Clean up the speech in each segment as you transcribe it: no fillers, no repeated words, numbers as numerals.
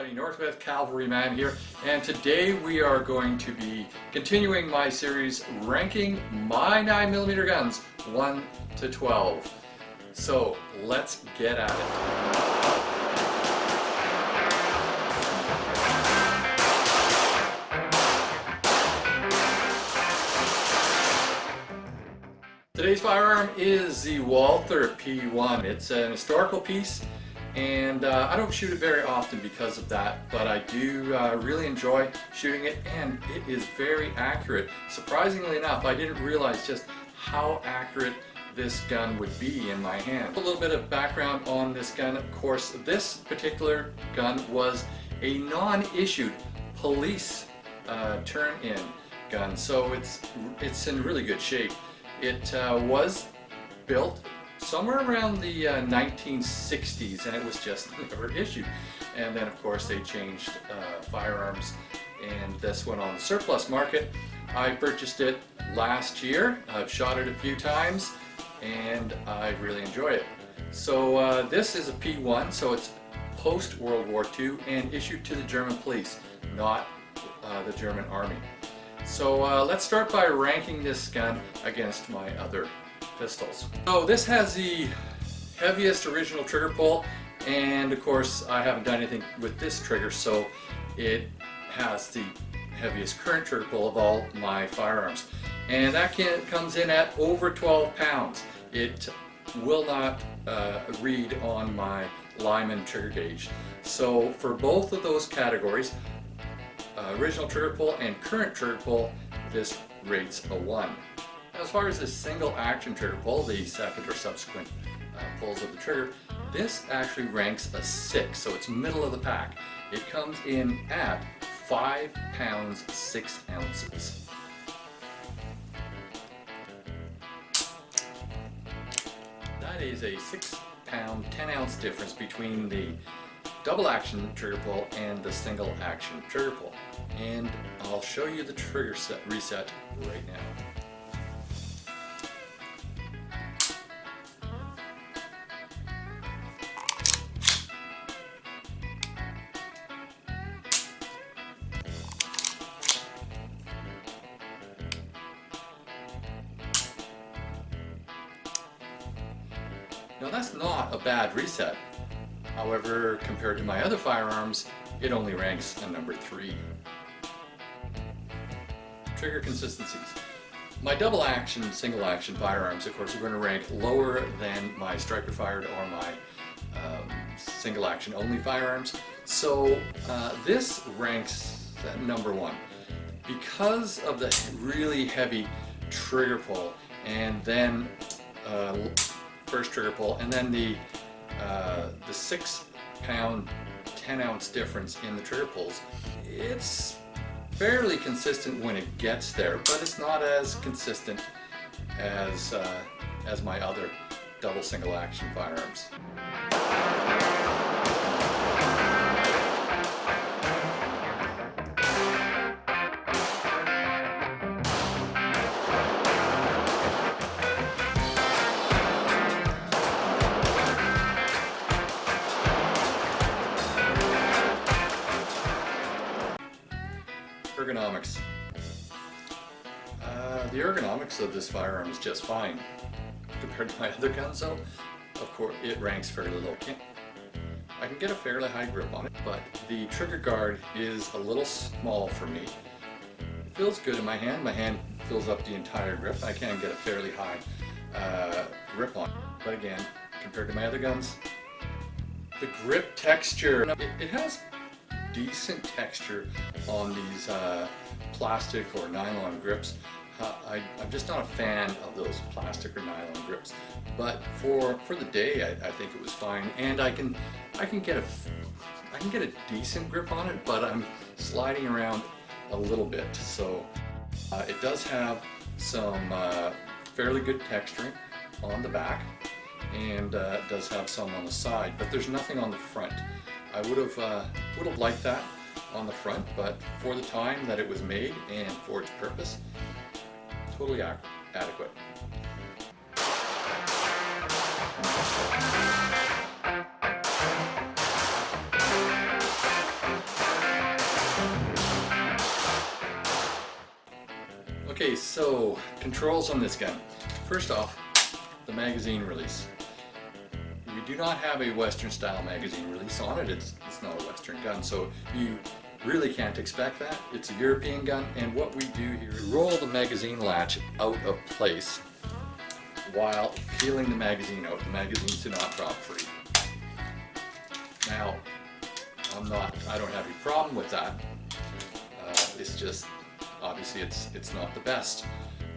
everybody, Northwest Cavalryman here, and today we are going to be continuing my series ranking my 9mm guns 1 to 12. So let's get at it. Today's firearm is the Walther P1. It's an historical piece, and I don't shoot it very often because of that, but I do really enjoy shooting it, and it is very accurate. Surprisingly enough, I didn't realize just how accurate this gun would be in my hand. A little bit of background on this gun. Of course, this particular gun was a non-issued police turn-in gun, so it's in really good shape. It was built somewhere around the 1960s, and it was just never issued. And then of course they changed firearms, and this went on the surplus market. I purchased it last year. I've shot it a few times and I really enjoy it. So this is a P1, so it's post World War II and issued to the German police, not the German army. So let's start by ranking this gun against my other pistols. So this has the heaviest original trigger pull, and of course I haven't done anything with this trigger, so it has the heaviest current trigger pull of all my firearms, and that comes in at over 12 pounds. It will not read on my Lyman trigger gauge. So for both of those categories, original trigger pull and current trigger pull, this rates a 1. As far as the single action trigger pull, the second or subsequent pulls of the trigger, this actually ranks a 6, so it's middle of the pack. It comes in at 5 pounds 6 ounces. That is a 6 pound 10 ounce difference between the double action trigger pull and the single action trigger pull. And I'll show you the trigger reset right now. Now that's not a bad reset. However, compared to my other firearms, it only ranks a number 3. Trigger consistencies. My double action, single action firearms, of course, are going to rank lower than my striker fired or my single action only firearms. So this ranks at number 1. Because of the really heavy trigger pull, and then first trigger pull, and then the 6 pound 10 ounce difference in the trigger pulls, it's fairly consistent when it gets there, but it's not as consistent as my other double single action firearms. Ergonomics. The ergonomics of this firearm is just fine. Compared to my other guns though, of course it ranks fairly low. I can get a fairly high grip on it, but the trigger guard is a little small for me. It feels good in my hand. My hand fills up the entire grip. I can get a fairly high grip on it. But again, compared to my other guns, the grip texture, it has decent texture on these plastic or nylon grips. I'm just not a fan of those plastic or nylon grips, but for the day I think it was fine, and I can get a decent grip on it, but I'm sliding around a little bit. So it does have some fairly good texturing on the back, and it does have some on the side, but there's nothing on the front. I would have liked that on the front, but for the time that it was made and for its purpose, totally adequate. So, controls on this gun. First off, the magazine release. We do not have a Western style magazine release on it. It's not a Western gun, so you really can't expect that. It's a European gun, and what we do here is roll the magazine latch out of place while peeling the magazine out. The magazines do not drop free. Now, I don't have any problem with that. It's just, obviously it's not the best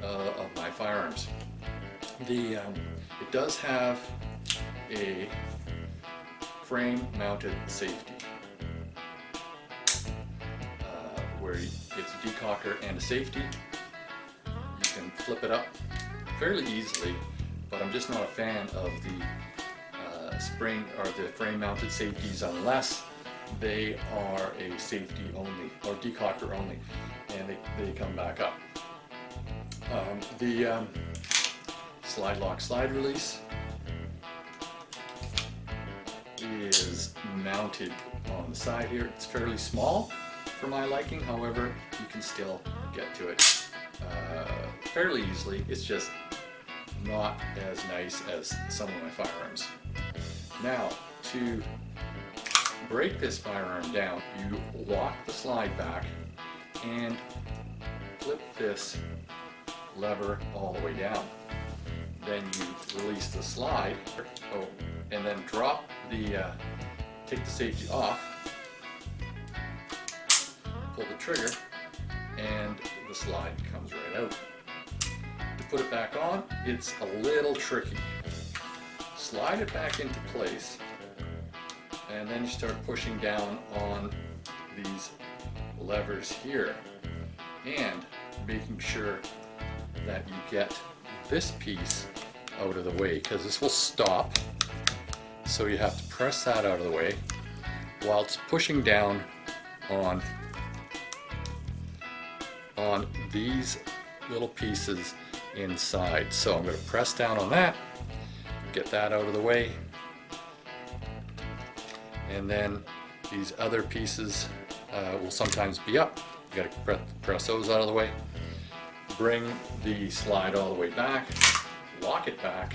of my firearms. It does have a frame mounted safety where it's a decocker and a safety. You can flip it up fairly easily, but I'm just not a fan of the spring or the frame mounted safeties unless they are a safety only or decocker only, and they come back up. The slide lock slide release is mounted on the side here. It's fairly small for my liking, however you can still get to it fairly easily. It's just not as nice as some of my firearms. Now, to break this firearm down, you lock the slide back and flip this lever all the way down. Then you release the slide, and then drop take the safety off, pull the trigger, and the slide comes right out. To put it back on, it's a little tricky. Slide it back into place, and then you start pushing down on these levers here and making sure that you get this piece out of the way, because this will stop, so you have to press that out of the way while it's pushing down on these little pieces inside. So I'm going to press down on that, get that out of the way, and then these other pieces will sometimes be up. You got to press those out of the way. Bring the slide all the way back, lock it back,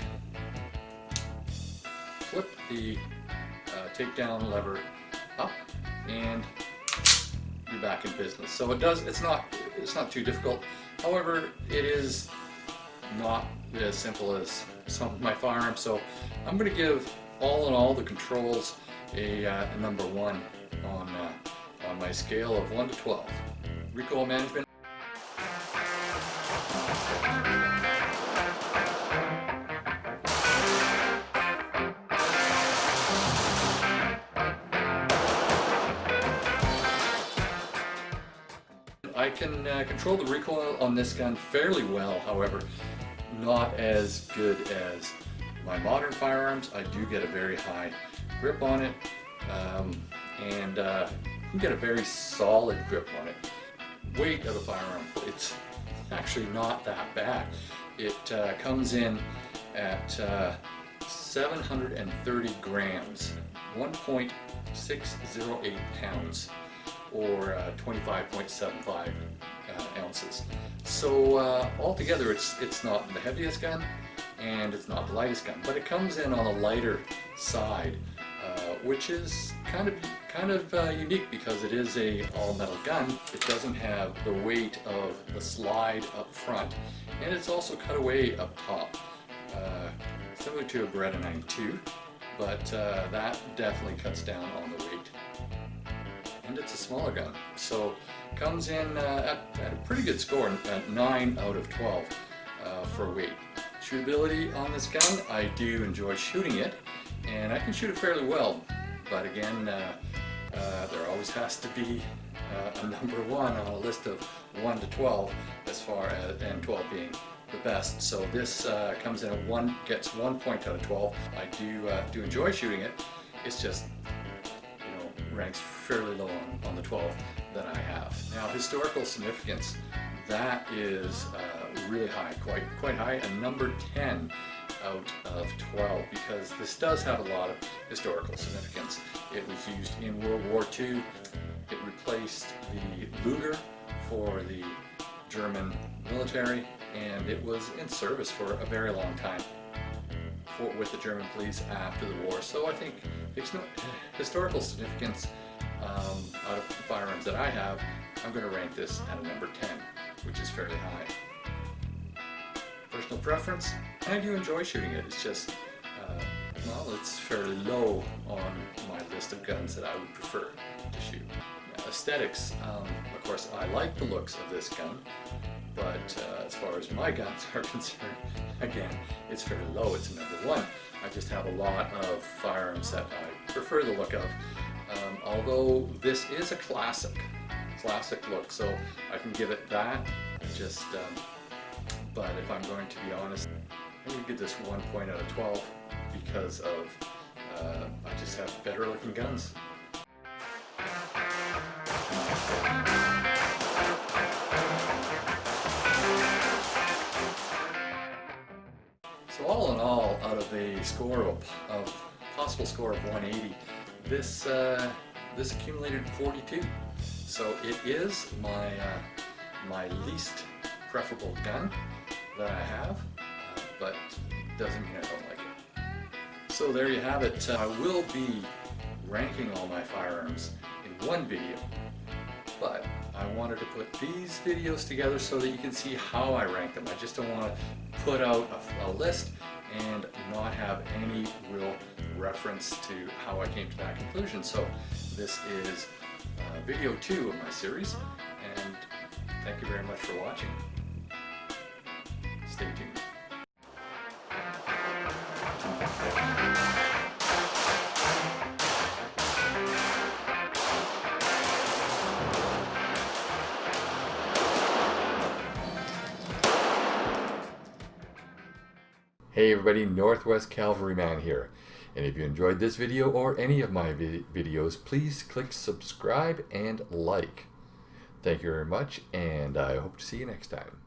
flip the takedown lever up, and you're back in business. So it's not too difficult. However, it is not as simple as some of my firearms. So I'm going to give all in all the controls a number 1 on my scale of 1 to 12. Recoil management. I can control the recoil on this gun fairly well, however, not as good as my modern firearms. I do get a very high grip on it, and you can get a very solid grip on it. Weight of the firearm, it's actually not that bad. It comes in at 730 grams, 1.608 pounds, or 25.75 ounces. So altogether, it's not the heaviest gun and it's not the lightest gun, but it comes in on a lighter side, which is kind of unique because it is a all-metal gun. It doesn't have the weight of the slide up front, and it's also cut away up top, similar to a Beretta 92, but that definitely cuts down on the weight. And it's a smaller gun, so comes in at a pretty good score, at 9 out of 12 for weight. Shootability on this gun, I do enjoy shooting it, and I can shoot it fairly well, but again, there always has to be a number 1 on a list of 1 to 12, as far as, and 12 being the best. So this comes in at 1, gets 1 point out of 12. I do enjoy shooting it. It's just, ranks fairly low on the 12 that I have. Now, historical significance, that is really high, quite high, a number 10 out of 12, because this does have a lot of historical significance. It was used in World War II. It replaced the Luger for the German military, and it was in service for a very long time with the German police after the war. So I think it's no historical significance out of the firearms that I have. I'm going to rank this at a number 10, which is fairly high. Personal preference, I do enjoy shooting it. It's just, well, it's fairly low on my list of guns that I would prefer to shoot. Aesthetics, of course, I like the looks of this gun, but as far as my guns are concerned, again, it's fairly low. It's a number 1. I just have a lot of firearms that I prefer the look of, although this is a classic look, so I can give it that. Just, but if I'm going to be honest, I'm going to give this 1 point out of 12 because of I just have better looking guns. So all in all, out of a score of possible score of 180, this accumulated 42. So it is my least preferable gun that I have, but doesn't mean I don't like it. So there you have it. I will be ranking all my firearms in one video, but I wanted to put these videos together so that you can see how I rank them. I just don't want to put out a list and not have any real reference to how I came to that conclusion. So this is video 2 of my series, and thank you very much for watching. Stay tuned. Hey everybody, Northwest Cavalryman here, and if you enjoyed this video or any of my videos, please click subscribe and like. Thank you very much, and I hope to see you next time.